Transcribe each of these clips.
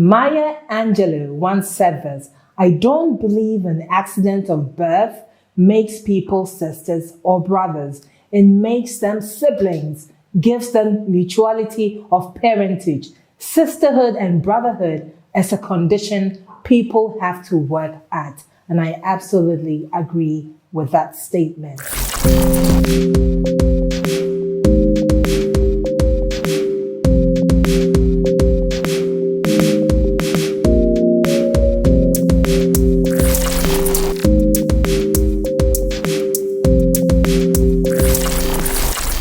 Maya Angelou once said this: "I don't believe an accident of birth makes people sisters or brothers. It makes them siblings, gives them mutuality of parentage. Sisterhood and brotherhood is a condition people have to work at." And I absolutely agree with that statement.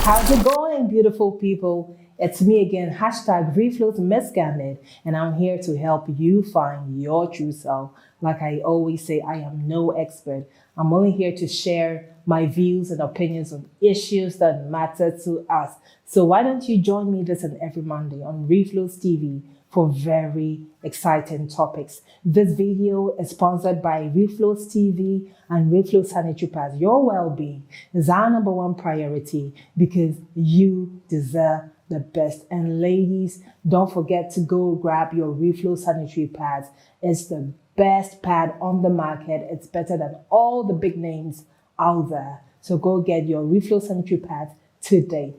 How's it going, beautiful people? It's me again, hashtag REFLO'S Candid, and I'm here to help you find your true self. Like I always say, I am no expert. I'm only here to share my views and opinions on issues that matter to us. So why don't you join me this and every Monday on REFLO'S TV for very exciting topics. This video is sponsored by REFLO'S TV and REFLO'S Sanitary Pads. Your well-being is our number one priority because you deserve the best. And ladies, don't forget to go grab your REFLO'S Sanitary Pads. It's the best pad on the market. It's better than all the big names out there. So go get your REFLO'S Sanitary Pads today.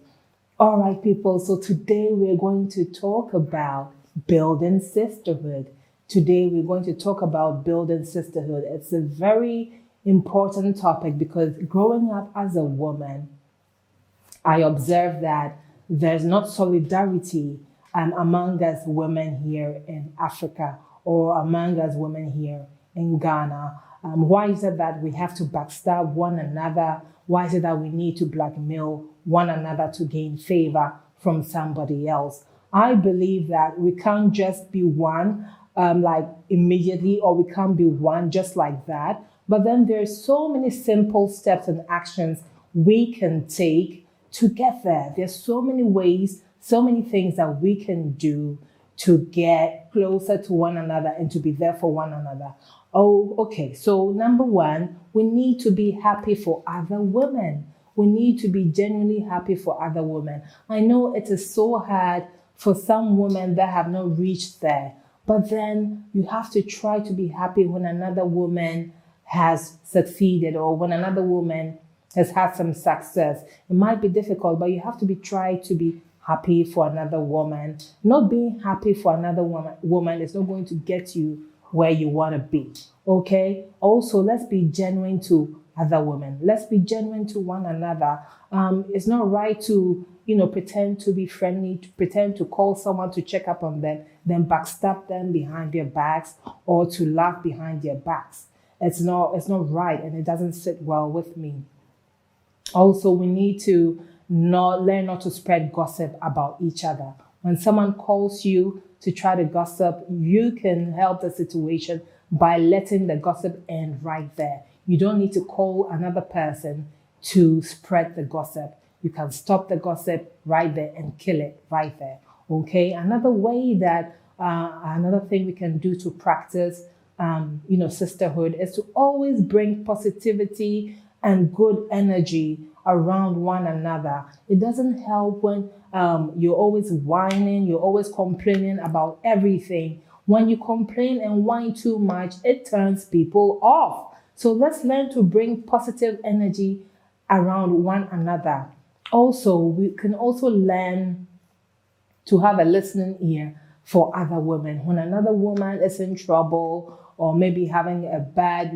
All right, people. So today we're going to talk about building sisterhood. Today we're going to talk about building sisterhood. It's a very important topic because growing up as a woman, I observed that there's not solidarity among us women here in Africa or among us women here in Ghana. Why is it that we have to backstab one another? Why is it that we need to blackmail one another to gain favor from somebody else? I believe that we can't just be one like immediately, or we can't be one just like that. But then there's so many simple steps and actions we can take to get there. There's so many ways, so many things that we can do to get closer to one another and to be there for one another. Oh, okay. So number one, we need to be happy for other women. We need to be genuinely happy for other women. I know it is so hard for some women that have not reached there, but then you have to try to be happy when another woman has succeeded or when another woman has had some success. It might be difficult, but you have to try to be happy for another woman. Not being happy for another woman is not going to get you where you want to be. Okay? Also, let's be genuine to other women. Let's be genuine to one another. It's not right to, pretend to be friendly, to pretend to call someone to check up on them, then backstab them behind their backs or to laugh behind their backs. It's not right, and it doesn't sit well with me. Also, we need to learn not to spread gossip about each other. When someone calls you to try to gossip, you can help the situation by letting the gossip end right there. You don't need to call another person to spread the gossip. You can stop the gossip right there and kill it right there. Okay. Another way that, another thing we can do to practice, sisterhood is to always bring positivity and good energy around one another. It doesn't help when you're always whining, you're always complaining about everything. When you complain and whine too much, it turns people off. So let's learn to bring positive energy around one another. Also, we can also learn to have a listening ear for other women. When another woman is in trouble or maybe having a bad,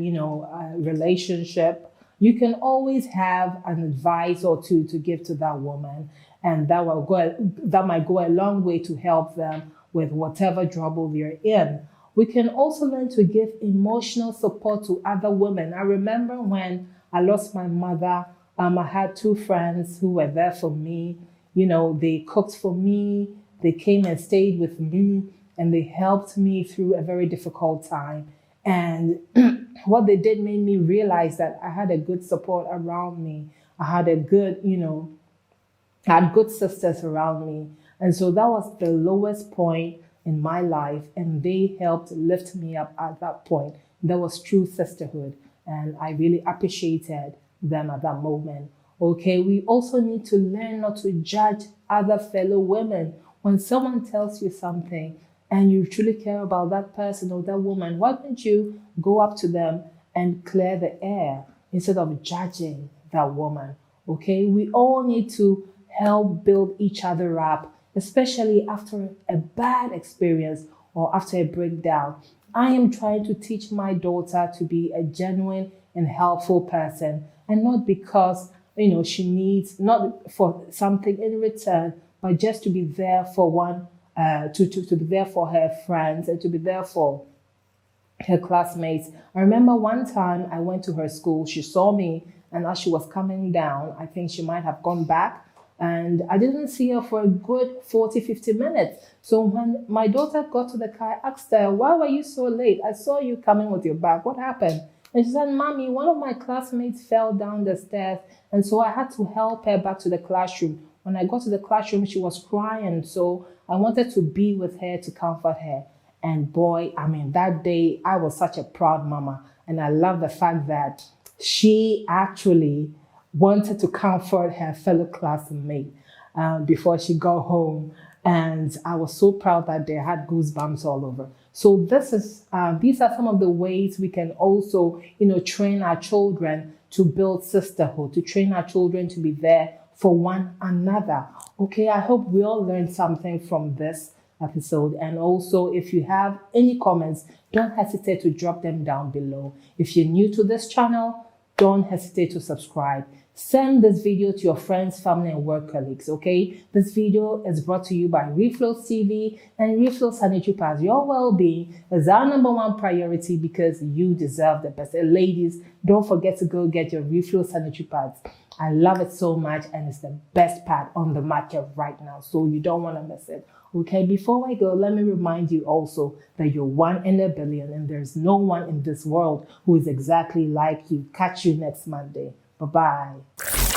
relationship, you can always have an advice or two to give to that woman, and that might go a long way to help them with whatever trouble they're in. We can also learn to give emotional support to other women. I remember when I lost my mother, I had two friends who were there for me. They cooked for me, they came and stayed with me, and they helped me through a very difficult time. And what they did made me realize that I had a good support around me. I had a good, I had good sisters around me. And so that was the lowest point in my life. And they helped lift me up at that point. That was true sisterhood. And I really appreciated them at that moment. Okay, we also need to learn not to judge other fellow women. When someone tells you something and you truly care about that person or that woman, why don't you go up to them and clear the air instead of judging that woman? Okay, we all need to help build each other up, especially after a bad experience or after a breakdown. I am trying to teach my daughter to be a genuine and helpful person, and not because she needs, not for something in return, but just to be there for one, to be there for her friends and to be there for her classmates. I remember one time I went to her school, she saw me, and as she was coming down, I think she might have gone back, and I didn't see her for a good 40-50 minutes. So when my daughter got to the car, I asked her, why were you so late? I saw you coming with your bag. What happened? And she said, Mommy, one of my classmates fell down the stairs, and so I had to help her back to the classroom. When I got to the classroom, she was crying, so I wanted to be with her to comfort her. And boy, that day I was such a proud mama. And I love the fact that she actually wanted to comfort her fellow classmate before she got home. And I was so proud that day. I had goosebumps all over. So these are some of the ways we can also, train our children to build sisterhood, to train our children to be there for one another. Okay, I hope we all learned something from this episode. And also, if you have any comments, don't hesitate to drop them down below. If you're new to this channel, don't hesitate to subscribe. Send this video to your friends, family, and work colleagues, okay? This video is brought to you by REFLO'S TV and REFLO'S Sanitary Pads. Your well-being is our #1 priority because you deserve the best. And ladies, don't forget to go get your REFLO'S Sanitary Pads. I love it so much, and it's the best pad on the market right now, so you don't want to miss it. Okay, before I go, let me remind you also that you're 1 in a billion, and there's no one in this world who is exactly like you. Catch you next Monday. Bye-bye.